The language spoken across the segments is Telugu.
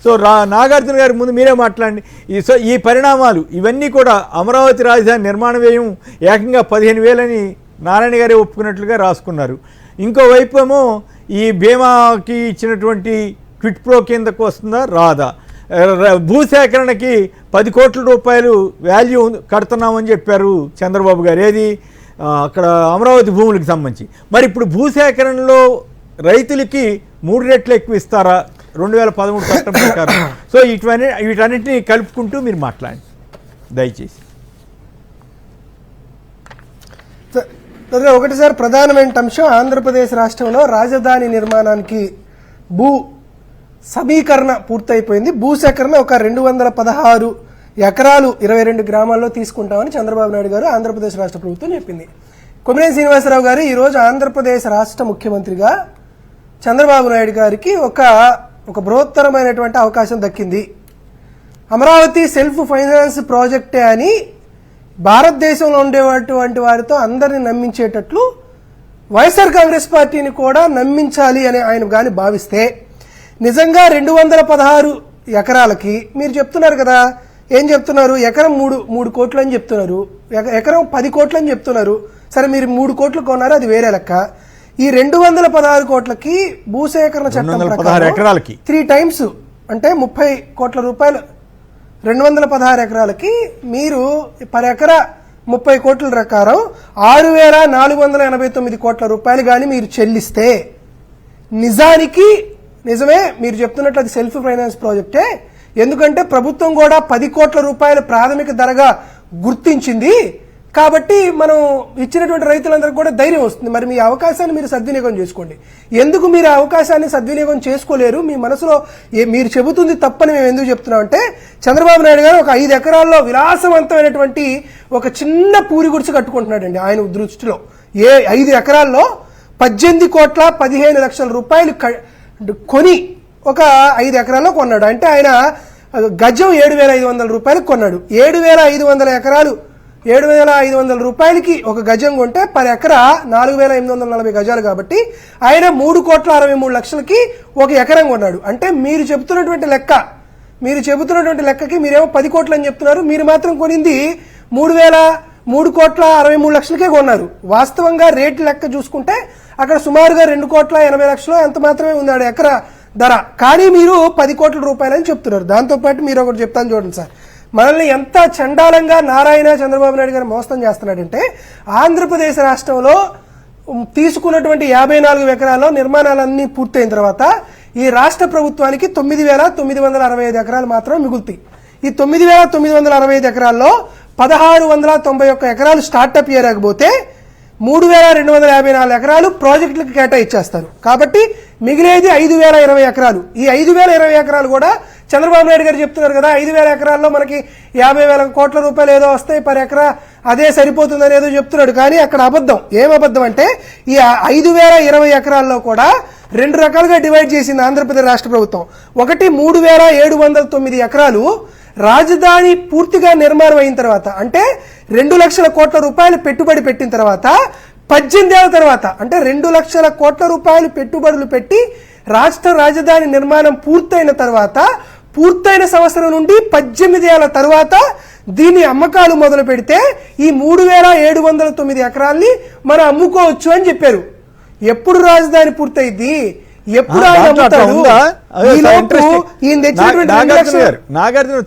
సో నాగార్జున గారి ముందు మీరే మాట్లాడండి. ఈ పరిణామాలు ఇవన్నీ కూడా అమరావతి రాజధాని నిర్మాణ వ్యయం ఏకంగా 15,000 నారాయణ గారే ఒప్పుకున్నట్లుగా రాసుకున్నారు. ఇంకోవైపు ఏమో ఈ బీమాకి ఇచ్చినటువంటి క్విట్ ప్రో కిందకు వస్తుందా రాదా, భూసేకరణకి 10 కోట్ల రూపాయలు వాల్యూ కడుతున్నామని చెప్పారు చంద్రబాబు గారు, ఏది అక్కడ అమరావతి భూములకు సంబంధించి. మరి ఇప్పుడు భూసేకరణలో రైతులకి 3 రెట్లు ఎక్కువ ఇస్తారా 2013 చట్టం ప్రకారం? సో వీటన్నిటిని కలుపుకుంటూ మీరు మాట్లాడండి దయచేసి. ఒకటిసారి ప్రధానమైన అంశం, ఆంధ్రప్రదేశ్ రాష్ట్రంలో రాజధాని నిర్మాణానికి భూ సమీకరణ పూర్తయిపోయింది. భూసేకరణ ఒక 216 ఎకరాలు 22 గ్రామాల్లో తీసుకుంటామని చంద్రబాబు నాయుడు గారు ఆంధ్రప్రదేశ్ రాష్ట్ర ప్రభుత్వం చెప్పింది. కొమ్మినేని శ్రీనివాసరావు గారు ఈరోజు ఆంధ్రప్రదేశ్ రాష్ట్ర ముఖ్యమంత్రిగా చంద్రబాబు నాయుడు గారికి ఒక బృహత్తరమైనటువంటి అవకాశం దక్కింది. అమరావతి సెల్ఫ్ ఫైనాన్స్ ప్రాజెక్టే అని భారతదేశంలో ఉండేటువంటి వారితో అందరిని నమ్మించేటట్లు వైఎస్ఆర్ కాంగ్రెస్ పార్టీని కూడా నమ్మించాలి అని ఆయన కానీ భావిస్తే, నిజంగా 216 ఎకరాలకి మీరు చెప్తున్నారు కదా, ఏం చెప్తున్నారు, ఎకరం 3 కోట్లు అని చెప్తున్నారు, ఎకరం 10 కోట్లు అని చెప్తున్నారు. సరే మీరు 3 కోట్లు కొన్నారు, అది వేరే లెక్క. ఈ 216 కోట్లకి భూసేకరణ చట్టం ప్రకారం 3 టైమ్స్ అంటే 30 కోట్ల రూపాయలు 216 ఎకరాలకి మీరు పర్ ఎకరా 30 కోట్ల ప్రకారం 6,489 కోట్ల రూపాయలు కానీ మీరు చెల్లిస్తే, నిజమే మీరు చెప్తున్నట్లు అది సెల్ఫ్ ఫైనాన్స్ ప్రాజెక్టే. ఎందుకంటే ప్రభుత్వం కూడా 10 కోట్ల రూపాయల ప్రాథమిక ధరగా గుర్తించింది కాబట్టి మనం ఇచ్చినటువంటి రైతులందరికీ కూడా ధైర్యం వస్తుంది. మరి మీ అవకాశాన్ని మీరు సద్వినియోగం చేసుకోండి. ఎందుకు మీరు అవకాశాన్ని సద్వినియోగం చేసుకోలేరు? మీ మనసులో మీరు చెబుతుంది తప్పని మేము ఎందుకు చెప్తున్నామంటే, చంద్రబాబు నాయుడు గారు ఒక 5 ఎకరాల్లో విలాసవంతమైనటువంటి ఒక చిన్న పూరి గుడిసె కట్టుకుంటున్నాడండి. ఆయన దృష్టిలో 5 ఎకరాల్లో 18,15,00,000 రూపాయలు కొని ఒక 5 ఎకరాల్లో కొన్నాడు. అంటే ఆయన గజం 7,500 రూపాయలకు కొన్నాడు. 7,500 రూపాయలకి ఒక గజం కొంటే పర్ ఎకరా 4,840 గజాలు కాబట్టి ఆయన 3,63,00,000కి ఒక ఎకరం కొన్నాడు. అంటే మీరు చెబుతున్నటువంటి లెక్కకి మీరేమో 10 కోట్లు అని చెప్తున్నారు, మీరు మాత్రం కొనింది 3,63,63,00,000కే కొన్నారు. వాస్తవంగా రేటు లెక్క చూసుకుంటే అక్కడ సుమారుగా 2,80,00,000 ఎంత మాత్రమే ఉన్నాడు ఎకరా ధర. కానీ మీరు 10 కోట్ల రూపాయలు అని చెప్తున్నారు. దాంతోపాటు మీరు ఒకటి చెప్తాను చూడండి సార్, మనల్ని ఎంత చండాలంగా నారాయణ చంద్రబాబు నాయుడు గారు మోసం చేస్తున్నాడంటే, ఆంధ్రప్రదేశ్ రాష్ట్రంలో తీసుకున్నటువంటి 54 ఎకరాల్లో నిర్మాణాలన్నీ పూర్తయిన తర్వాత ఈ రాష్ట్ర ప్రభుత్వానికి 9,965 ఎకరాలు మాత్రం మిగులుతాయి. ఈ 9,965 ఎకరాల్లో 1,691 ఎకరాలు స్టార్టప్ ఏరాకపోతే 3,254 ఎకరాలు ప్రాజెక్టులకు కేటాయించేస్తారు. కాబట్టి మిగిలేది 5,020 ఎకరాలు. ఈ 5,020 ఎకరాలు కూడా చంద్రబాబు నాయుడు గారు చెప్తున్నారు కదా, 5,000 ఎకరాల్లో మనకి 50,000 కోట్ల రూపాయలు ఏదో వస్తాయి పర్ ఎకరా, అదే సరిపోతుందని ఏదో చెప్తున్నాడు. కానీ అక్కడ అబద్ధం. ఏం అబద్ధం అంటే, ఈ 5,020 ఎకరాల్లో కూడా 2 రకాలుగా డివైడ్ చేసింది ఆంధ్రప్రదేశ్ రాష్ట్ర ప్రభుత్వం. ఒకటి 3,709 ఎకరాలు రాజధాని పూర్తిగా నిర్మాణం అయిన తర్వాత, అంటే 2 లక్షల కోట్ల రూపాయలు పెట్టుబడి పెట్టిన తర్వాత 18 ఏళ్ల తర్వాత, అంటే 2 లక్షల కోట్ల రూపాయలు పెట్టుబడులు పెట్టి రాష్ట్ర రాజధాని నిర్మాణం పూర్తయిన తర్వాత, పూర్తయిన సంవత్సరం నుండి 18 ఏళ్ల తర్వాత దీని అమ్మకాలు మొదలు పెడితే ఈ 3,709 ఎకరాల్ని మనం అమ్ముకోవచ్చు అని చెప్పారు. ఎప్పుడు రాజధాని పూర్తయింది, ఎప్పుడు ఆయన అమ్ముతాడు? నాగార్జున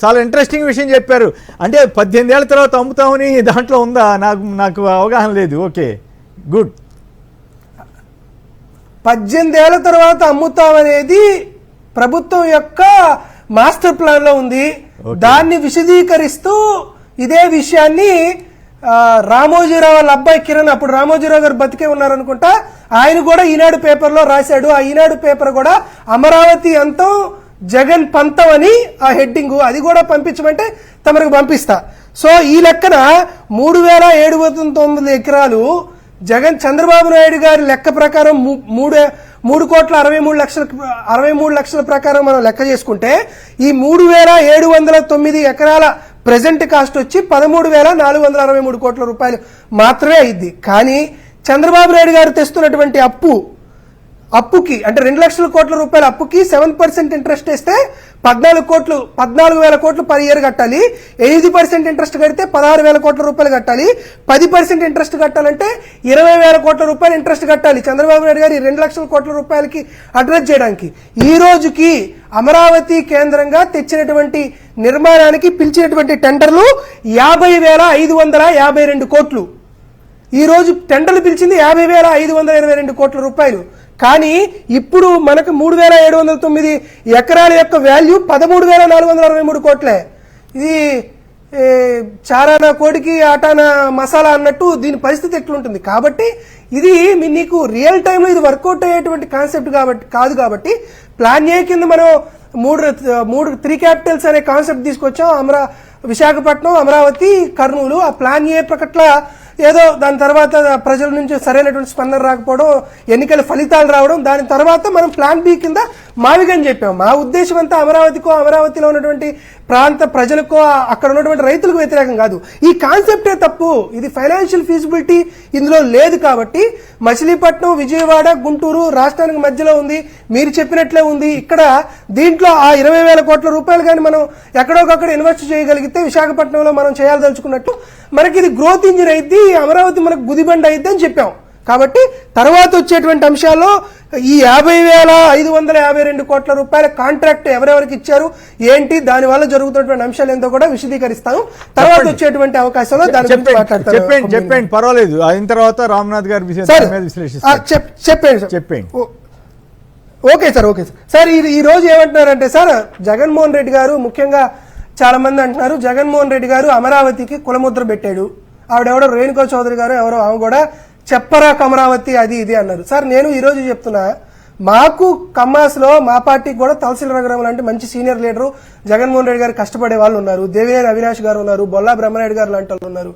చాలా ఇంట్రెస్టింగ్ విషయం చెప్పారు. అంటే 18 ఏళ్ల తర్వాత అమ్ముతామని దాంట్లో ఉందా? నాకు అవగాహన లేదు. Okay, good. 18 ఏళ్ల తర్వాత అమ్ముతామనేది ప్రభుత్వం యొక్క మాస్టర్ ప్లాన్ లో ఉంది. దాన్ని విశదీకరిస్తూ ఇదే విషయాన్ని రామోజీరావు వాళ్ళ అబ్బాయి కిరణ్, అప్పుడు రామోజీరావు గారు బతికే ఉన్నారనుకుంటా, ఆయన కూడా ఈనాడు పేపర్లో రాశాడు. ఆ ఈనాడు పేపర్ కూడా అమరావతి అంతం జగన్ పంతం అని ఆ హెడ్డింగ్, అది కూడా పంపించమంటే తమకు పంపిస్తా. సో ఈ లెక్కన 3,709 ఎకరాలు చంద్రబాబు నాయుడు గారి లెక్క ప్రకారం 3,63 లక్షల ప్రకారం మనం లెక్క చేసుకుంటే ఈ 3,709 ఎకరాల ప్రెజెంట్ కాస్ట్ వచ్చి 13,463 కోట్ల రూపాయలు మాత్రమే అయింది. కానీ చంద్రబాబు నాయుడు గారు తెస్తున్నటువంటి అప్పు అప్పుకి అంటే 2 లక్షల కోట్ల రూపాయల అప్పుకి 7% ఇంట్రెస్ట్ ఇస్తే 14,000 కోట్లు పర్ ఇయర్ కట్టాలి. 8% ఇంట్రెస్ట్ కడితే 16,000 కోట్ల రూపాయలు కట్టాలి. 10% ఇంట్రెస్ట్ కట్టాలంటే 20,000 కోట్ల రూపాయలు ఇంట్రెస్ట్ కట్టాలి. చంద్రబాబు నాయుడు గారు 2 లక్షల కోట్ల రూపాయలకి అడ్రస్ చేయడానికి ఈ రోజుకి అమరావతి కేంద్రంగా తెచ్చినటువంటి నిర్మాణానికి పిలిచినటువంటి టెండర్లు 50,552 కోట్లు. ఈ రోజు టెండర్లు పిలిచింది 50,522 కోట్ల రూపాయలు. కానీ ఇప్పుడు మనకు 3,709 ఎకరాల యొక్క వాల్యూ 13,463 కోట్లే. ఇది చారానా కోడికి ఆటానా మసాలా అన్నట్టు దీని పరిస్థితి ఎట్లుంటుంది. కాబట్టి ఇది నీకు రియల్ టైంలో ఇది వర్కౌట్ అయ్యేటువంటి కాన్సెప్ట్ కాదు. కాబట్టి ప్లాన్ ఏ కింద మనం మూడు 3 క్యాపిటల్స్ అనే కాన్సెప్ట్ తీసుకొచ్చాం. విశాఖపట్నం, అమరావతి, కర్నూలు. ఆ ప్లాన్ ఏ ప్రకట్ల ఏదో దాని తర్వాత ప్రజల నుంచి సరైనటువంటి స్పందన రాకపోవడం, ఎన్నికల ఫలితాలు రావడం, దాని తర్వాత మనం ప్లాన్ బి కింద మావిగని చెప్పాం. మా ఉద్దేశం అంతా అమరావతిలో ఉన్నటువంటి ప్రాంత ప్రజలకో అక్కడ ఉన్నటువంటి రైతులకు వ్యతిరేకం కాదు. ఈ కాన్సెప్టే తప్పు. ఇది ఫైనాన్షియల్ ఫీజిబిలిటీ ఇందులో లేదు. కాబట్టి మచిలీపట్నం, విజయవాడ, గుంటూరు రాష్ట్రానికి మధ్యలో ఉంది. మీరు చెప్పినట్లే ఉంది. ఇక్కడ దీంట్లో ఆ 20,000 కోట్ల రూపాయలు కానీ మనం ఎక్కడొకక్కడ ఇన్వెస్ట్ చేయగలిగితే విశాఖపట్నంలో మనం చేయాలదలుచుకున్నట్టు మనకి ఇది గ్రోత్ ఇంజిన్ అయింది. అమరావతి మనకు గుదిబండ అయింది అని చెప్పాం. కాబట్టి తర్వాత వచ్చేటువంటి అంశాల్లో ఈ 50,552 కోట్ల రూపాయల కాంట్రాక్ట్ ఎవరెవరికి ఇచ్చారు, ఏంటి, దాని వల్ల జరుగుతున్నటువంటి అంశాలు ఏంటో కూడా విశదీకరిస్తాను. తర్వాత వచ్చేటువంటి అవకాశంలో దాని గురించి మాట్లాడతాను. చెప్పండి, పర్వాలేదు. అయిన తర్వాత రామ్నాథ్ గారు చెప్పండి. Okay sir. సార్ ఈ రోజు ఏమంటున్నారంటే సార్, జగన్మోహన్ రెడ్డి గారు, ముఖ్యంగా చాలా మంది అంటున్నారు జగన్మోహన్ రెడ్డి గారు అమరావతికి కులముద్ర పెట్టాడు. ఆవిడెవడో రేణుకా చౌదరి గారు ఎవరో ఆమె కూడా చెప్పరాక అమరావతి అది ఇది అన్నారు. సార్ నేను ఈ రోజు చెప్తున్నా, మాకు కమ్మాస్లో మా పార్టీకి కూడా తలసిల రఘురామ లాంటి మంచి సీనియర్ లీడరు జగన్మోహన్ రెడ్డి గారు కష్టపడే వాళ్ళు ఉన్నారు. దేవినేని అవినాష్ గారు ఉన్నారు, బొల్లా బ్రహ్మనాయుడు గారు లాంటి వాళ్ళు ఉన్నారు.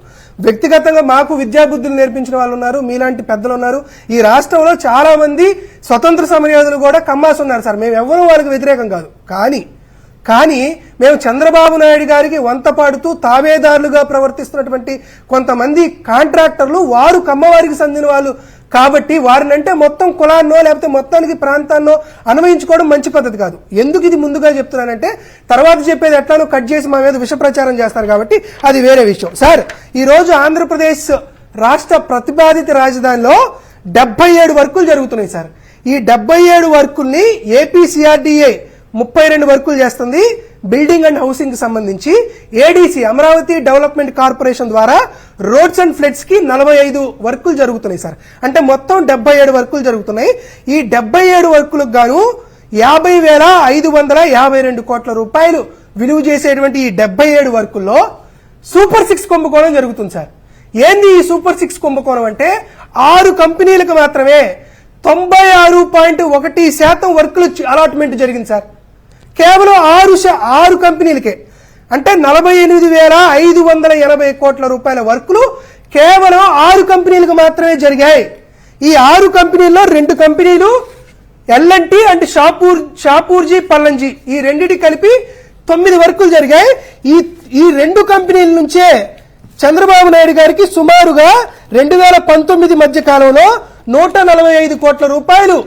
వ్యక్తిగతంగా మాకు విద్యాబుద్ధులు నేర్పించిన వాళ్ళు ఉన్నారు, మీలాంటి పెద్దలు ఉన్నారు. ఈ రాష్ట్రంలో చాలా మంది స్వతంత్ర సమరయోధులు కూడా కమ్మాస్ ఉన్నారు సార్. మేము ఎవరూ వాళ్ళకి వ్యతిరేకం కాదు. కానీ మేము చంద్రబాబు నాయుడు గారికి వంత పాడుతూ తాబేదారులుగా ప్రవర్తిస్తున్నటువంటి కొంతమంది కాంట్రాక్టర్లు, వారు కమ్మవారికి చెందిన వాళ్ళు కాబట్టి వారినంటే మొత్తం కులాన్నో లేకపోతే మొత్తానికి ప్రాంతాన్నో అన్వయించుకోవడం మంచి పద్ధతి కాదు. ఎందుకు ఇది ముందుగా చెప్తున్నానంటే తర్వాత చెప్పేది ఎట్లానో కట్ చేసి మా మీద విష ప్రచారం చేస్తారు కాబట్టి అది వేరే విషయం. సార్ ఈ రోజు ఆంధ్రప్రదేశ్ రాష్ట్ర ప్రతిపాదిత రాజధానిలో 77 వర్కులు జరుగుతున్నాయి సార్. ఈ 77 వర్కుల్ని ఏపీసీఆర్డీఏ 32 వర్కులు చేస్తుంది. బిల్డింగ్ అండ్ హౌసింగ్ కి సంబంధించి ఏడీసీ అమరావతి డెవలప్మెంట్ కార్పొరేషన్ ద్వారా రోడ్స్ అండ్ ఫ్లడ్స్ కి 45 వర్కులు జరుగుతున్నాయి సార్. అంటే మొత్తం 77 వర్కులు జరుగుతున్నాయి. ఈ 77 వర్కులకు గాను 50,552 కోట్ల రూపాయలు విలువ చేసేటువంటి ఈ 77 వర్కుల్లో సూపర్ 6 కుంభకోణం జరుగుతుంది సార్. ఏంది ఈ సూపర్ 6 కుంభకోణం అంటే 6 కంపెనీలకు మాత్రమే 96.1% వర్కులు అలాట్మెంట్ జరిగింది సార్. కేవలం 6 కంపెనీలకే. అంటే 48,580 కోట్ల రూపాయల వర్కులు కేవలం 6 కంపెనీలకు మాత్రమే జరిగాయి. ఈ 6 కంపెనీల్లో 2 కంపెనీలు ఎల్ఎన్టీ అండ్ షాపూర్జీ పల్లంజీ, ఈ రెండిటి కలిపి 9 వర్కులు జరిగాయి. ఈ 2 కంపెనీల నుంచే చంద్రబాబు నాయుడు గారికి సుమారుగా 2019 మధ్య కాలంలో 145 కోట్ల రూపాయలు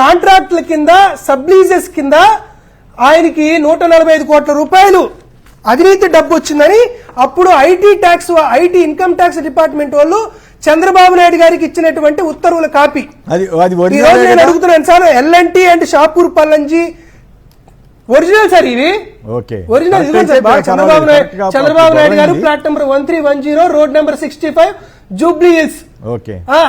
కాంట్రాక్టుల కింద, సబ్లీజెస్ కింద ఆయనకి 145 కోట్ల రూపాయలు అవినీతి డబ్బు వచ్చిందని అప్పుడు ఐటీ ఇన్కమ్ ట్యాక్స్ డిపార్ట్మెంట్ వాళ్ళు చంద్రబాబు నాయుడు గారికి ఇచ్చినటువంటి ఉత్తర్వుల కాపీ. ఈ రోజు నేను అడుగుతున్నాను sir, L N T and Shapoor Pallonji original sir, ఇవి ఒరిజినల్. చంద్రబాబు నాయుడు గారు plot number 1310, road number 65, Jubilee Hills.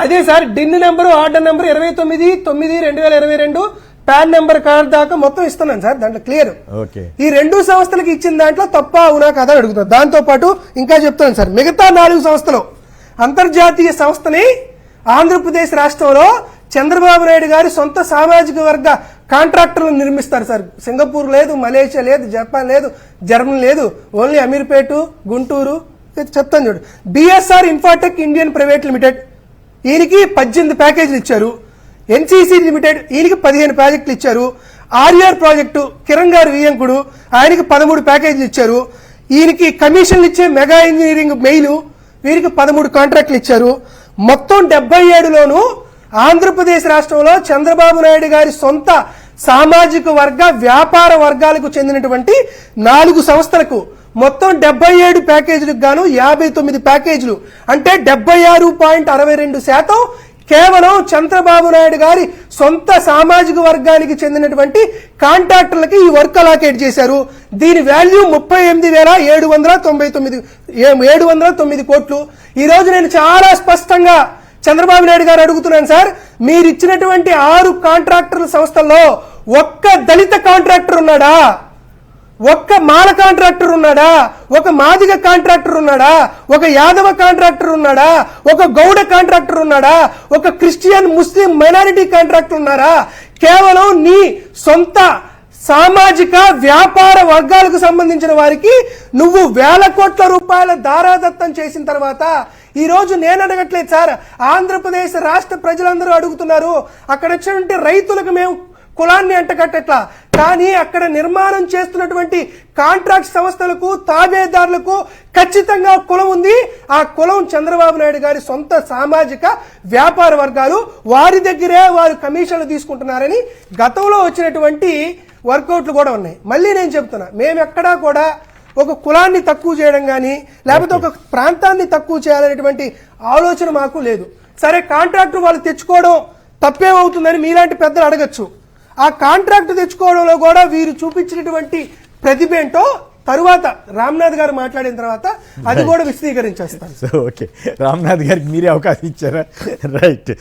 అదే sir DIN number, order number 29/9/2022, PAN number card దాకా మొత్తం ఇస్తున్నాను సార్. దాంట్లో క్లియర్. ఈ 2 సంస్థలకు ఇచ్చిన దాంట్లో తప్ప అవునా కదా అడుగుతాను. దాంతో పాటు ఇంకా చెప్తాను సార్, మిగతా 4 సంస్థలు అంతర్జాతీయ సంస్థని ఆంధ్రప్రదేశ్ రాష్ట్రంలో చంద్రబాబు నాయుడు గారి సొంత సామాజిక వర్గ కాంట్రాక్టర్లు నిర్మిస్తారు సార్. సింగపూర్ లేదు, మలేషియా లేదు, జపాన్ లేదు, జర్మనీ లేదు, ఓన్లీ అమీర్పేట, గుంటూరు. చెప్తాను చూడు. బిఎస్ఆర్ ఇన్ఫాటెక్ ఇండియన్ ప్రైవేట్ లిమిటెడ్, ఈయనకి 18 ప్యాకేజీలు ఇచ్చారు. ఎన్సీసీ లిమిటెడ్ ఈయనకి 15 ప్రాజెక్టులు ఇచ్చారు. ఆర్ఆర్ ప్రాజెక్టు కిరణ్ గారు వియ్యంకుడు, ఆయనకి 13 ప్యాకేజీలు ఇచ్చారు. ఈయనకి కమిషన్లు ఇచ్చే మెగా ఇంజనీరింగ్ మెయిల్, వీరికి 13 కాంట్రాక్టులు ఇచ్చారు. మొత్తం 77లోనూ ఆంధ్రప్రదేశ్ రాష్ట్రంలో చంద్రబాబు నాయుడు గారి సొంత సామాజిక వర్గ వ్యాపార వర్గాలకు చెందినటువంటి 4 సంస్థలకు మొత్తం 77 ప్యాకేజీలకు గాను 59 ప్యాకేజీలు అంటే 76.62% కేవలం చంద్రబాబు నాయుడు గారి సొంత సామాజిక వర్గానికి చెందినటువంటి కాంట్రాక్టర్లకి ఈ వర్క్ అలాకేట్ చేశారు. దీని వాల్యూ 38,799 కోట్లు. ఈ రోజు నేను చాలా స్పష్టంగా చంద్రబాబు నాయుడు గారు అడుగుతున్నాను, సార్ మీరు ఇచ్చినటువంటి 6 కాంట్రాక్టర్ల సంస్థల్లో ఒక్క దళిత కాంట్రాక్టర్ ఉన్నాడా? ఒక్క మాల కాంట్రాక్టర్ ఉన్నాడా? ఒక మాదిగ కాంట్రాక్టర్ ఉన్నాడా? ఒక యాదవ కాంట్రాక్టర్ ఉన్నాడా? ఒక గౌడ కాంట్రాక్టర్ ఉన్నాడా? ఒక క్రిస్టియన్ ముస్లిం మైనారిటీ కాంట్రాక్టర్ ఉన్నారా? కేవలం నీ సొంత సామాజిక వ్యాపార వర్గాలకు సంబంధించిన వారికి నువ్వు వేల కోట్ల రూపాయల దారాదత్తం చేసిన తర్వాత ఈ రోజు నేను అడగట్లేదు సార్, ఆంధ్రప్రదేశ్ రాష్ట్ర ప్రజలందరూ అడుగుతున్నారు. అక్కడ వచ్చినటువంటి రైతులకు మేము కులాన్ని అంటకట్టట్లా, కానీ అక్కడ నిర్మాణం చేస్తున్నటువంటి కాంట్రాక్ట్ సంస్థలకు తాబేదారులకు ఖచ్చితంగా కులం ఉంది. ఆ కులం చంద్రబాబు నాయుడు గారి సొంత సామాజిక వ్యాపార వర్గాలు, వారి దగ్గరే వారు కమిషన్లు తీసుకుంటున్నారని గతంలో వచ్చినటువంటి వర్కౌట్లు కూడా ఉన్నాయి. మళ్ళీ నేను చెప్తున్నా, మేము ఎక్కడా కూడా ఒక కులాన్ని తక్కువ చేయడం కానీ లేకపోతే ఒక ప్రాంతాన్ని తక్కువ చేయాలనేటువంటి ఆలోచన మాకు లేదు. సరే కాంట్రాక్టర్ వాళ్ళు తెచ్చుకోవడం తప్పేమవుతుందని మీలాంటి పెద్దలు అడగచ్చు. ఆ కాంట్రాక్ట్ తెచ్చుకోవడంలో కూడా వీరు చూపించినటువంటి ప్రతిభ ఏంటో తరువాత రామ్నాథ్ గారు మాట్లాడిన తర్వాత అది కూడా విశదీకరించేస్తారు. ఓకే, రామ్నాథ్ గారికి మీరే అవకాశం ఇచ్చారా? రైట్.